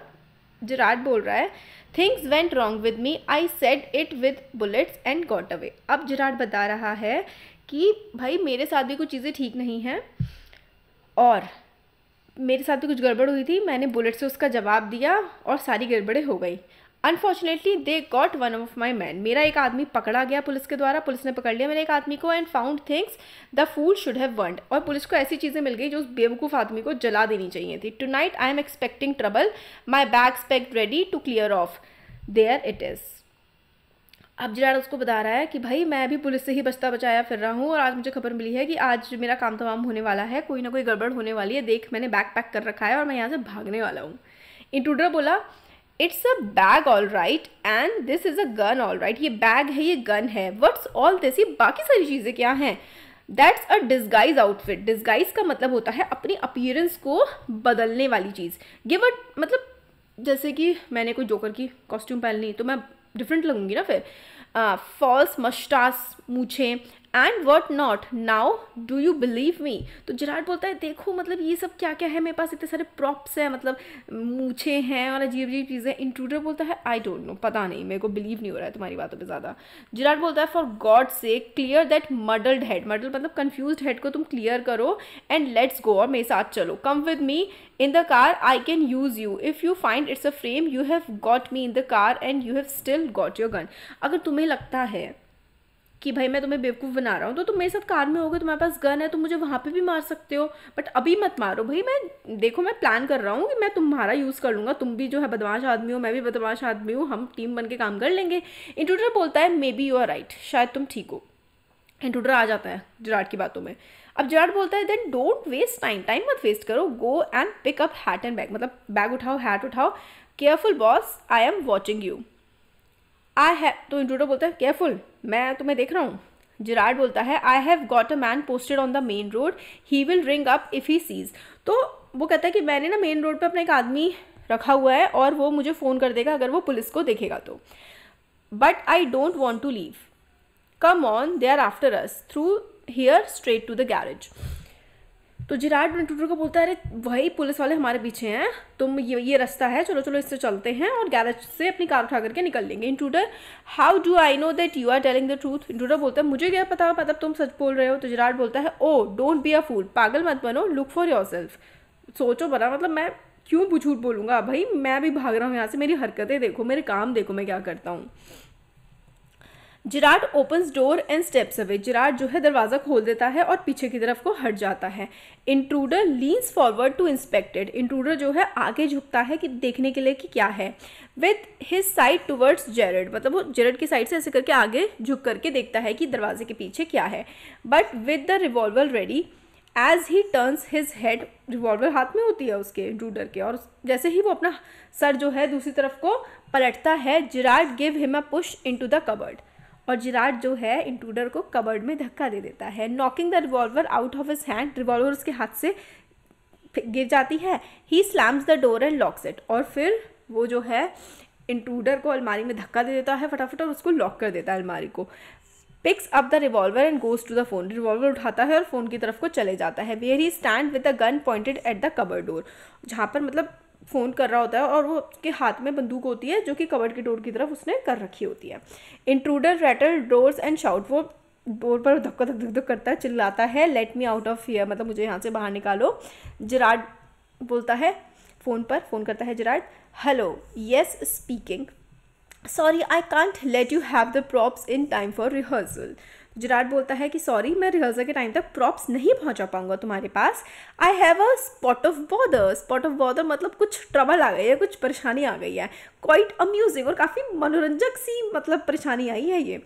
जिराड बोल रहा है, things went wrong with me, I said it with bullets and got away. अब जिराड बता रहा है कि भाई मेरे साथ भी कुछ चीज़ें ठीक नहीं हैं और मेरे साथ भी कुछ गड़बड़ हुई थी, मैंने बुलेट से उसका जवाब दिया और सारी गड़बड़ें हो गई। Unfortunately they got one of my man, मेरा एक आदमी पकड़ा गया पुलिस के द्वारा, पुलिस ने पकड़ लिया मेरे एक आदमी को, and found things the fool should have burned, और पुलिस को ऐसी चीज़ें मिल गई जो उस बेवकूफ़ आदमी को जला देनी चाहिए थी। Tonight I am expecting trouble, my bags packed ready to clear off, there it is. अब जिराड उसको बता रहा है कि भाई मैं भी पुलिस से ही बचता बचाया फिर रहा हूँ और आज मुझे खबर मिली है कि आज मेरा काम तमाम होने वाला है, कोई ना कोई गड़बड़ होने वाली है, देख मैंने बैग पैक कर रखा है और मैं यहाँ से भागने वाला हूँ। इंट्रूडर बोला it's a bag all right and this is a gun all right, ये बैग है, ये गन है, व्हाट्स ऑल दिस, ये बाकी सारी चीज़ें क्या हैं? That's a disguise outfit, disguise का मतलब होता है अपनी अपीयरेंस को बदलने वाली चीज़। गिव अ मतलब जैसे कि मैंने कोई जोकर की कॉस्ट्यूम पहन ली तो मैं डिफरेंट लगूंगी ना फिर, फॉल्स मस्टास मूछे and what not, now do you believe me. तो जिराड बोलता है देखो मतलब ये सब क्या क्या है, मेरे पास इतने सारे प्रॉप्स हैं, मतलब मूछे हैं और अजीब अजीब चीज़ें। इंट्रूडर बोलता है आई डोंट नो, पता नहीं, मेरे को बिलीव नहीं हो रहा है तुम्हारी बातों पे ज़्यादा। जिराड बोलता है फॉर गॉड से क्लियर दैट मडल्ड हेड, मडल मतलब कन्फ्यूज हेड को तुम क्लियर करो एंड लेट्स गो, और मेरे साथ चलो, come with me in the car, I can use you, if you find it's a frame you have got me in the car and you have still got your gun। अगर तुम्हें लगता है कि भाई मैं तुम्हें बेवकूफ़ बना रहा हूँ तो तुम मेरे साथ कार में होगे, तुम्हारे पास गन है, तुम मुझे वहाँ पे भी मार सकते हो, बट अभी मत मारो भाई, मैं देखो मैं प्लान कर रहा हूँ कि मैं तुम्हारा यूज़ कर लूँगा, तुम भी जो है बदमाश आदमी हो, मैं भी बदमाश आदमी हूँ, हम टीम बन के काम कर लेंगे। इंट्रूडर बोलता है maybe you are right, शायद तुम ठीक हो। इंट्रूडर आ जाता है जिराड की बातों में। अब जिराड बोलता है then don't waste time, time मत वेस्ट करो, go and pick up hat and bag, मतलब बैग उठाओ, हैट उठाओ, careful boss I am watching you, I have. तो इंट्रूडर बोलता है केयरफुल, मैं तुम्हें देख रहा हूँ। जिराड बोलता है I have got a man posted on the main road, he will ring up if he sees. तो वो कहता है कि मैंने ना मेन रोड पे अपना एक आदमी रखा हुआ है और वो मुझे फ़ोन कर देगा अगर वो पुलिस को देखेगा तो। But I don't want to leave, come on they are after us through here straight to the garage. तो जिराड इंट्रूडर को बोलता है अरे वही पुलिस वाले हमारे पीछे हैं, तुम ये रास्ता है, चलो चलो इससे चलते हैं और गैरेज से अपनी कार उठा करके निकल लेंगे। Intruder how do I know that you are telling the truth. Intruder बोलता है मुझे क्या पता मतलब तुम सच बोल रहे हो। तो जिराड बोलता है ओ डोंट बी अ फूल, पागल मत बनो, लुक फॉर योर सेल्फ, सोचो बना, मतलब मैं क्यों झूठ बोलूँगा भाई, मैं भी भाग रहा हूँ यहाँ से, मेरी हरकतें देखो, मेरे काम देखो मैं क्या करता हूँ। Gerard opens door and steps away, Gerard जो है दरवाज़ा खोल देता है और पीछे की तरफ को हट जाता है। Intruder leans forward to inspected, intruder जो है आगे झुकता है कि देखने के लिए कि क्या है। With his side towards Jared, मतलब वो जेरेड की साइड से ऐसे करके आगे झुक करके देखता है कि दरवाजे के पीछे क्या है। But with the revolver ready as he turns his head, revolver हाथ में होती है उसके इंट्रूडर के, और जैसे ही वो अपना सर जो है दूसरी तरफ को पलटता है, Gerard give him a push into the cupboard, और जिराड जो है इंट्रूडर को कबर्ड में धक्का दे देता है। Knocking the revolver out of his hand, revolver उसके हाथ से गिर जाती है। He slams the door and locks it, और फिर वो जो है इंट्रूडर को अलमारी में धक्का दे देता है फटाफट और उसको लॉक कर देता है अलमारी को। Picks up the revolver and goes to the phone, revolver उठाता है और फ़ोन की तरफ को चले जाता है। Where he stand with the gun pointed at the cupboard door, जहाँ पर मतलब फ़ोन कर रहा होता है और वो उसके हाथ में बंदूक होती है जो कि कबर्ड की डोर की तरफ उसने कर रखी होती है। Intruder rattle doors and shout, वो डोर पर धक्का धक धक धक करता है, चिल्लाता है, let me out of here, मतलब मुझे यहाँ से बाहर निकालो। जेरार्ड बोलता है फ़ोन पर, फ़ोन करता है Gerard, hello, yes speaking, sorry I can't let you have the props in time for rehearsal. Gerard बोलता है कि सॉरी, मैं रिहर्सल के टाइम तक प्रॉप्स नहीं पहुंचा पाऊंगा तुम्हारे पास। I have a spot of bother, spot of bother मतलब कुछ ट्रबल आ गई है, कुछ परेशानी आ गई है। क्वाइट अम्यूजिंग, और काफ़ी मनोरंजक सी मतलब परेशानी आई है ये।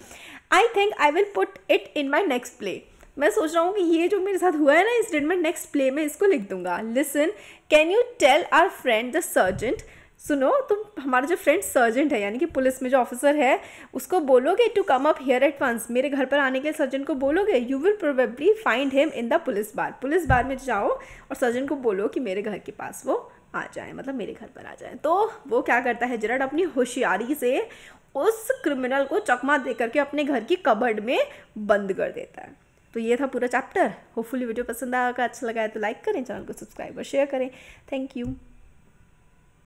I think I will put it in my next play, मैं सोच रहा हूँ कि ये जो मेरे साथ हुआ है ना इस दिन में नेक्स्ट प्ले में इसको लिख दूंगा। Listen, can you tell our friend the sergeant, सुनो तुम हमारा जो फ्रेंड सर्जेंट है यानी कि पुलिस में जो ऑफिसर है उसको बोलोगे to come up here at once, मेरे घर पर आने के लिए सर्जेंट को बोलोगे। You will probably find him in the police bar, police bar में जाओ और सर्जेंट को बोलो कि मेरे घर के पास वो आ जाए, मतलब मेरे घर पर आ जाए। तो वो क्या करता है जेरार्ड, अपनी होशियारी से उस क्रिमिनल को चकमा दे करके अपने घर की कबर्ड में बंद कर देता है। तो ये था पूरा चैप्टर। होपफुली वीडियो पसंद आएगा, अच्छा लगा है तो लाइक करें, चैनल को सब्सक्राइब और शेयर करें। Thank you.